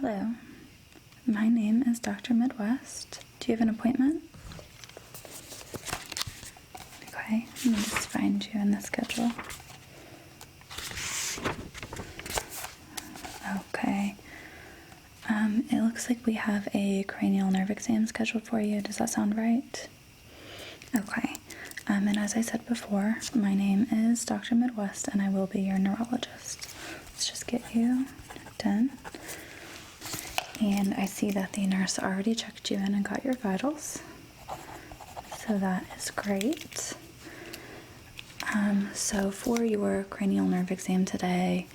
Hello, my name is Dr. Midwest. Do you have an appointment? Okay, let me just find you in the schedule. Okay, it looks like we have a cranial nerve exam scheduled for you. Does that sound right? Okay, and as I said before, my name is Dr. Midwest and I will be your neurologist. Let's just get you done. And I see that the nurse already checked you in and got your vitals. So that is great. So for your cranial nerve exam today,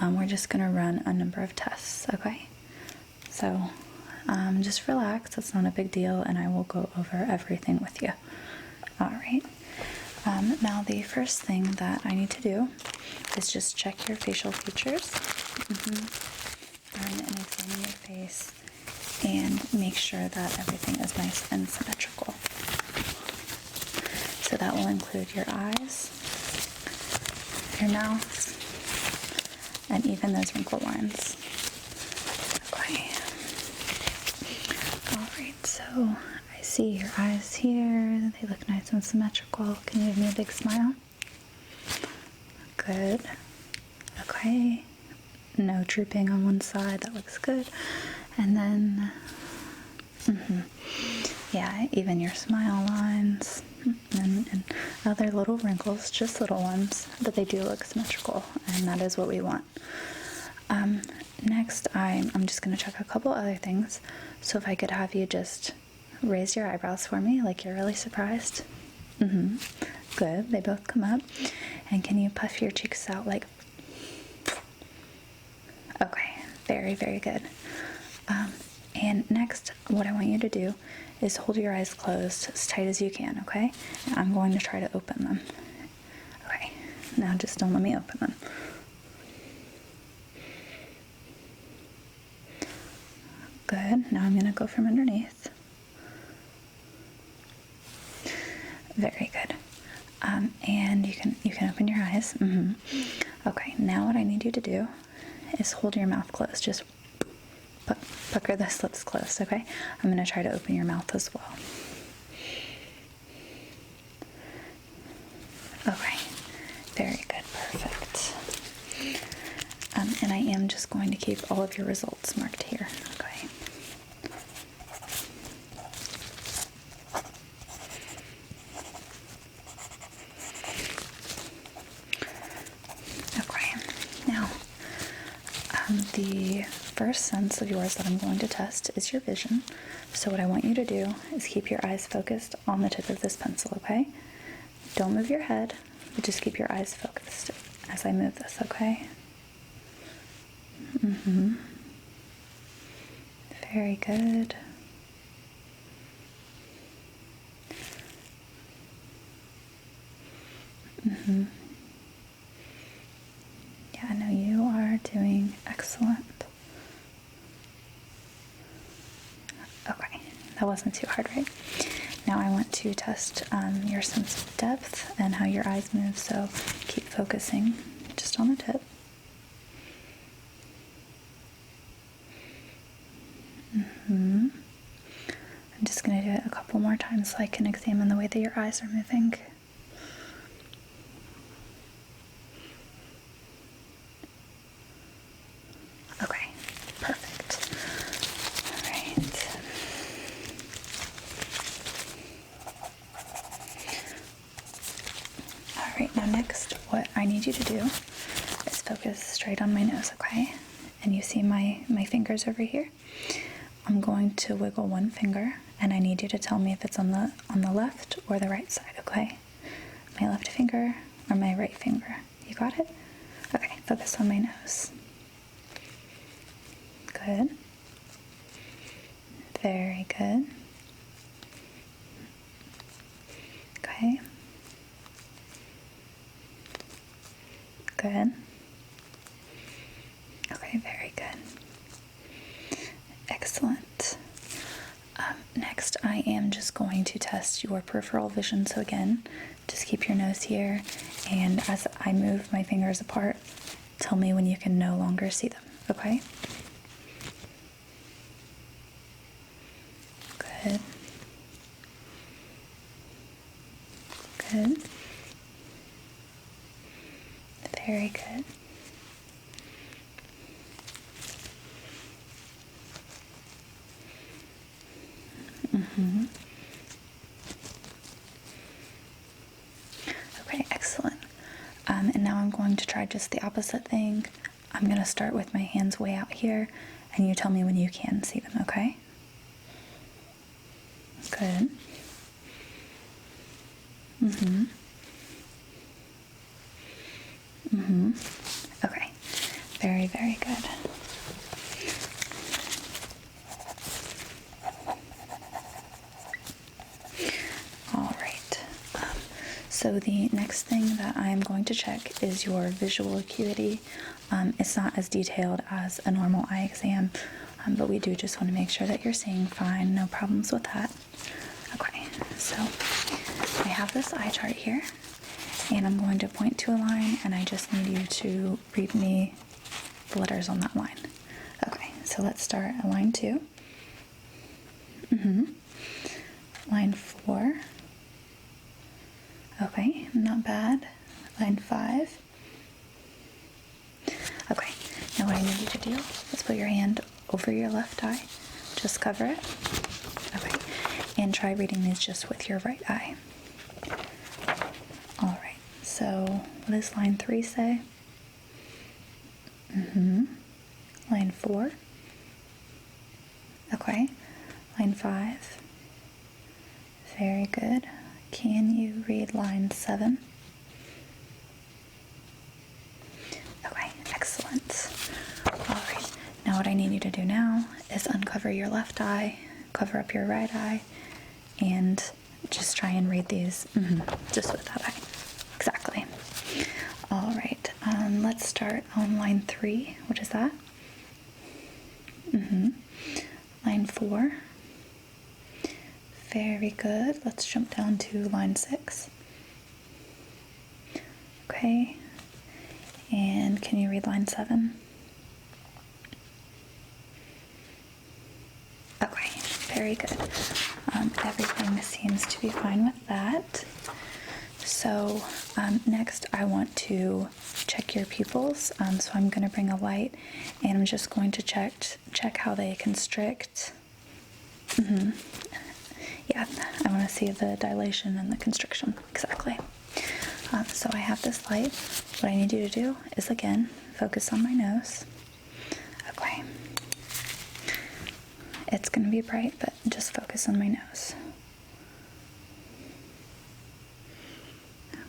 we're just going to run a number of tests, okay? So just relax, it's not a big deal, and I will go over everything with you. All right. Now the first thing that I need to do is just check your facial features. And examine your face and make sure that everything is nice and symmetrical. So that will include your eyes, your mouth, and even those wrinkle lines. Okay. Alright, so I see your eyes here. They look nice and symmetrical. Can you give me a big smile? Good. Okay. No drooping on one side, that looks good. And then, yeah, even your smile lines and other little wrinkles, just little ones, but they do look symmetrical, and that is what we want. Next, I'm just going to check a couple other things. So if I could have you just raise your eyebrows for me, like you're really surprised. Good, they both come up. And can you puff your cheeks out like... Okay, very, very good. And next, what I want you to do is hold your eyes closed as tight as you can, okay? And I'm going to try to open them. Okay, now just don't let me open them. Good, now I'm going to go from underneath. Very good. And you can open your eyes. Okay, now what I need you to do is hold your mouth closed. Just pucker the lips closed, okay? I'm going to try to open your mouth as well. Okay, very good, perfect. And I am just going to keep all of your results marked here, okay? The first sense of yours that I'm going to test is your vision. So what I want you to do is keep your eyes focused on the tip of this pencil, okay? Don't move your head, but just keep your eyes focused as I move this, okay? Very good. Yeah, no, you are doing excellent. Okay, that wasn't too hard, right? Now I want to test your sense of depth and how your eyes move, so keep focusing just on the tip. I'm just going to do it a couple more times so I can examine the way that your eyes are moving. Okay, perfect. All right. All right, now next, what I need you to do is focus straight on my nose, okay? And you see my fingers over here? I'm going to wiggle one finger, and I need you to tell me if it's on the left or the right side, okay? My left finger or my right finger? You got it? Okay, focus on my nose. Good. Very good. Okay. Good. Okay, very good. Excellent. Next, I am just going to test your peripheral vision. So again, just keep your nose here, and as I move my fingers apart, tell me when you can no longer see them, okay? Good. Very good. Okay, excellent. And now I'm going to try just the opposite thing. I'm going to start with my hands way out here, and you tell me when you can see them, okay? Good. Okay. Very, very good. All right. So the next thing that I am going to check is your visual acuity. It's not as detailed as a normal eye exam, but we do just want to make sure that you're seeing fine, no problems with that. Okay, so I have this eye chart here, and I'm going to point to a line, and I just need you to read me the letters on that line. Okay, so let's start at line 2. Line 4. Okay, not bad. Line 5. Okay, now what I need you to do is put your hand over your left eye. Just cover it. Okay, and try reading these just with your right eye. All right, so what does line 3 say? Line 4. Okay, line 5. Very good. Can you read line 7? Okay, excellent. All right, now what I need you to do now is uncover your left eye, cover up your right eye, and just try and read these just with that eye. Exactly. All right, let's start on line 3. What is that? Line 4. Very good. Let's jump down to line 6. Okay. And can you read line 7? Okay, very good. Everything seems to be fine with that. So next I want to check your pupils. So I'm going to bring a light, and I'm just going to check how they constrict. Yeah, I want to see the dilation and the constriction. Exactly. So I have this light. What I need you to do is, again, focus on my nose. Okay. It's going to be bright, but just focus on my nose.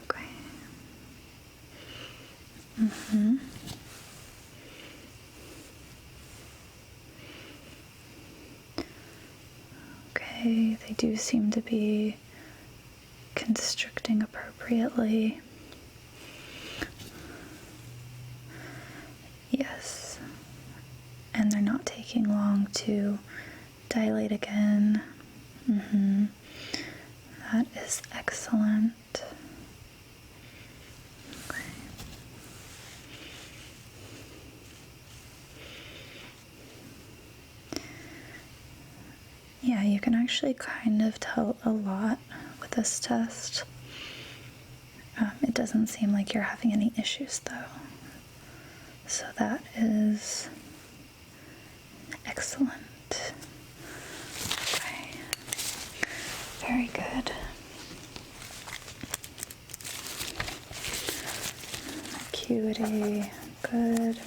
Okay. Okay, they do seem to be constricting appropriately. Yes. And they're not taking long to dilate again. That is excellent. Okay. Yeah, you can actually kind of tell a lot with this test. It doesn't seem like you're having any issues though. So that is excellent. Okay. Very good. Acuity, good.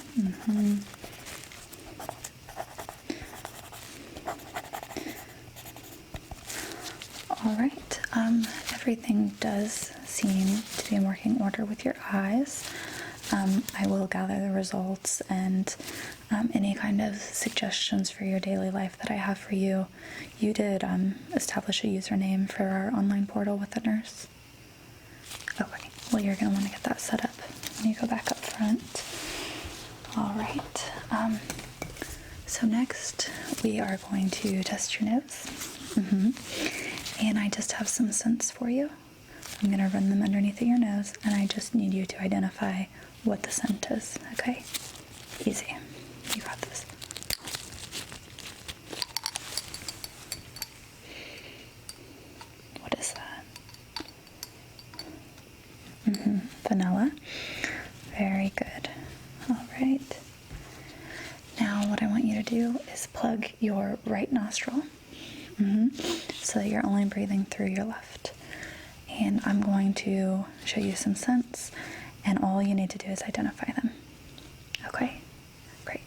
All right. Everything does seem to be in working order with your eyes. I will gather the results and any kind of suggestions for your daily life that I have for you. You did establish a username for our online portal with the nurse? Okay, well, you're going to want to get that set up when you go back up front. All right, so next we are going to test your nose. And I just have some scents for you. I'm going to run them underneath of your nose, and I just need you to identify what the scent is, okay? Easy. You got this. What is that? right. Now what I want you to do is plug your right nostril, so that you're only breathing through your left. And I'm going to show you some scents, and all you need to do is identify them. Okay? Great.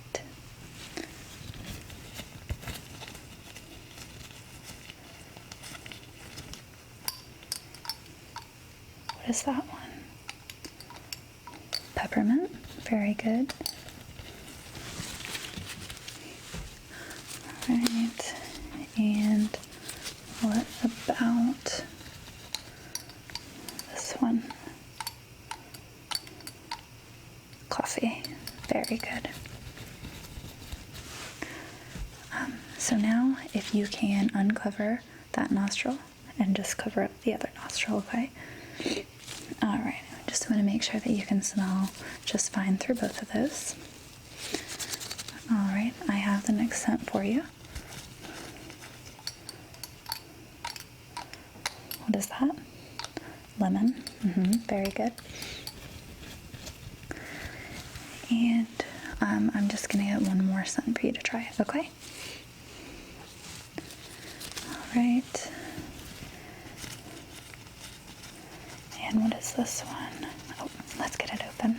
What is that one? Peppermint. Very good. All right. And what about this one? Coffee. Very good. So now if you can uncover that nostril and just cover up the other nostril, okay? All right, just want to make sure that you can smell just fine through both of those. All right, I have the next scent for you. What is that? Lemon. Very good. And I'm just gonna get one more scent for you to try, okay? All right. And what is this one? Oh, let's get it open.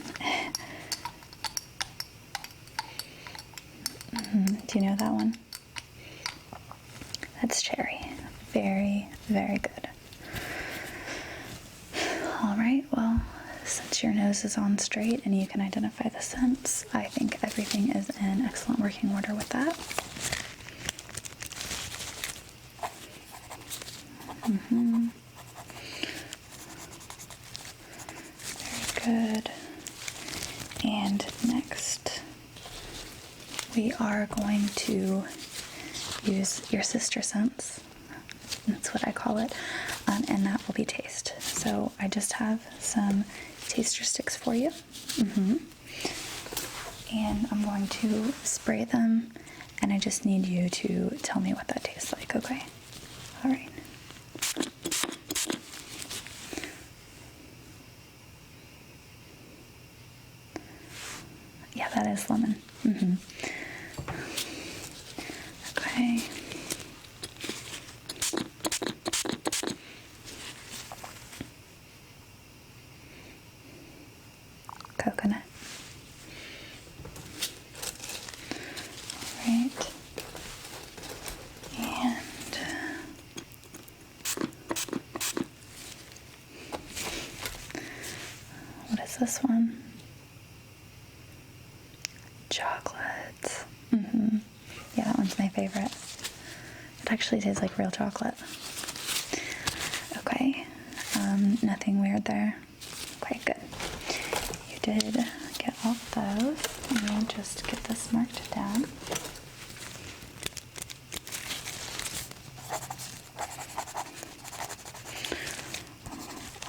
Do you know that one? That's cherry. Very, very good. All right, well, since your nose is on straight and you can identify the scents, I think everything is in excellent working order with that. Very good. And next, we are going to use your sister scents. That's what I call it. And that will be taste. So I just have some taster sticks for you. And I'm going to spray them, and I just need you to tell me what that tastes like, okay? All right. Yeah, that is lemon. Okay. Coconut. Right. And what is this one? Chocolate. Yeah, that one's my favorite. It actually tastes like real chocolate. Okay. Nothing weird there. Okay, good. You did get all of those. Let me just get this marked down.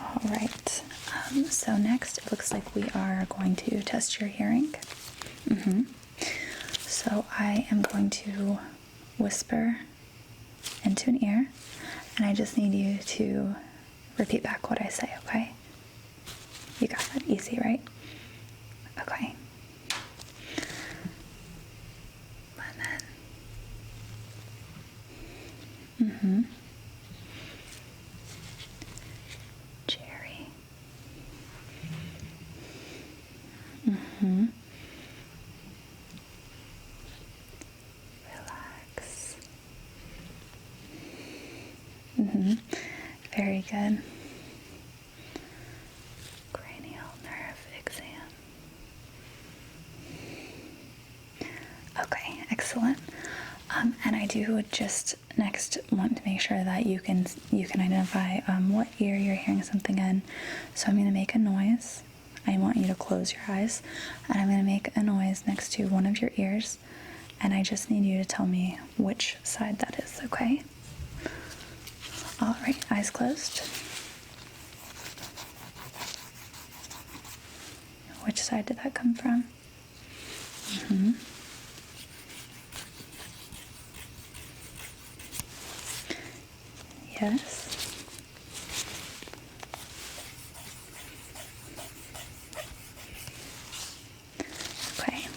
All right. So next, it looks like we are going to test your hearing. So I am going to whisper into an ear, and I just need you to repeat back what I say, okay? You got that easy, right? Okay. Lemon. Cherry. Relax. Very good. Cranial Nerve Exam. Okay, excellent. And I do just next want to make sure that you can identify what ear you're hearing something in. So I'm going to make a noise. I want you to close your eyes, and I'm going to make a noise next to one of your ears, and I just need you to tell me which side that is, okay? All right, eyes closed. Which side did that come from? Yes. Okay.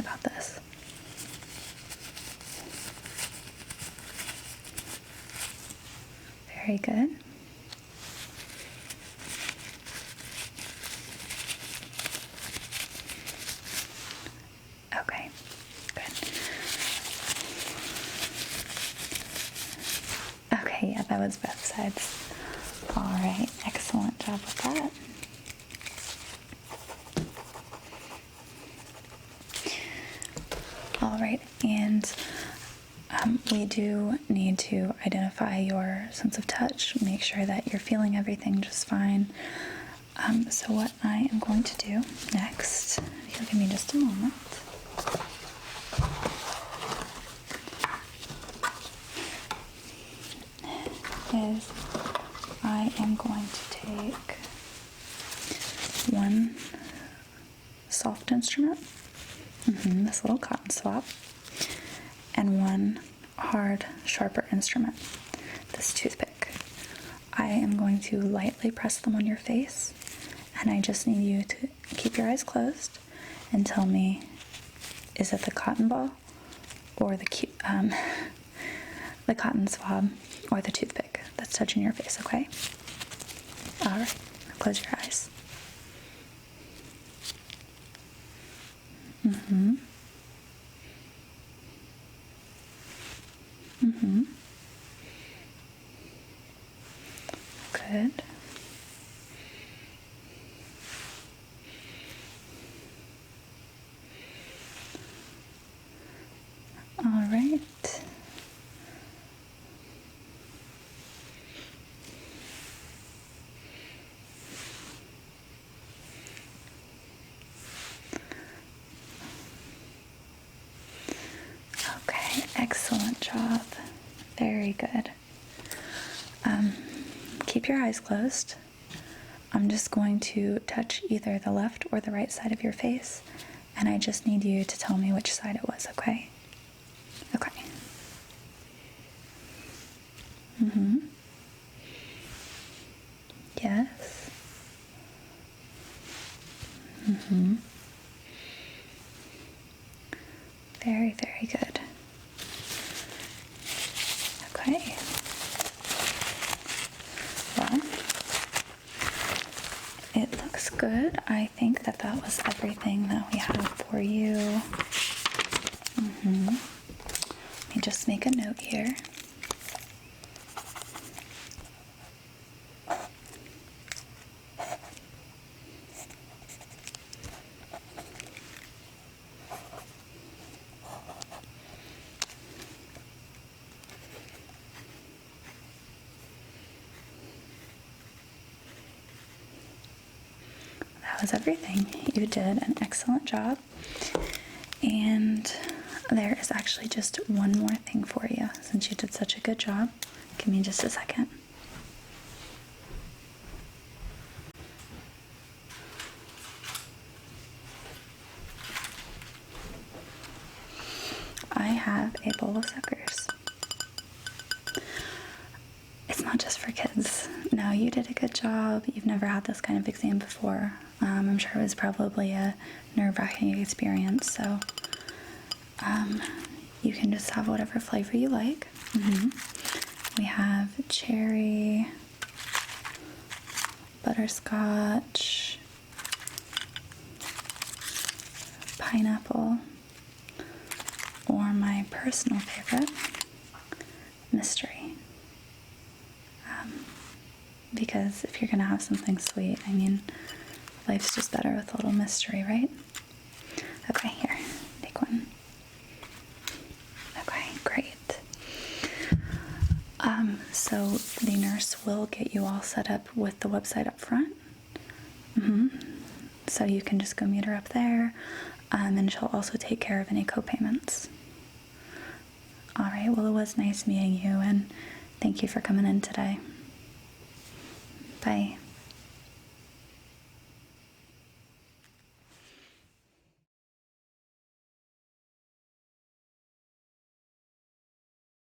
about this? Very good. Okay, good. Okay, yeah, that was both sides. All right, excellent job with that. All right, and we do need to identify your sense of touch, make sure that you're feeling everything just fine. So what I am going to do next, if you'll give me just a moment, is I am going to take one soft instrument, this little cotton swab, and one hard, sharper instrument, this toothpick. I am going to lightly press them on your face, and I just need you to keep your eyes closed and tell me, is it the cotton ball or the cotton swab or the toothpick that's touching your face, okay? All right, close your eyes. Good. All right. Okay, excellent job. Very good. Keep your eyes closed. I'm just going to touch either the left or the right side of your face, and I just need you to tell me which side it was, okay? Okay. Yes. Very, very good. Okay. Well, it looks good. I think that was everything that we have for you. Let me just make a note here. That was everything. You did an excellent job. And there is actually just one more thing for you, since you did such a good job. Give me just a second. I have a bowl of suckers. It's not just for kids. No, you did a good job. You've never had this kind of exam before. I'm sure it was probably a nerve-wracking experience, so you can just have whatever flavor you like. We have cherry, butterscotch, pineapple, or my personal favorite, mystery. Because if you're gonna have something sweet, I mean, life's just better with a little mystery, right? Okay, here, take one. Okay, great. So the nurse will get you all set up with the website up front. So you can just go meet her up there, and she'll also take care of any co-payments. All right, well, it was nice meeting you, and thank you for coming in today. Bye.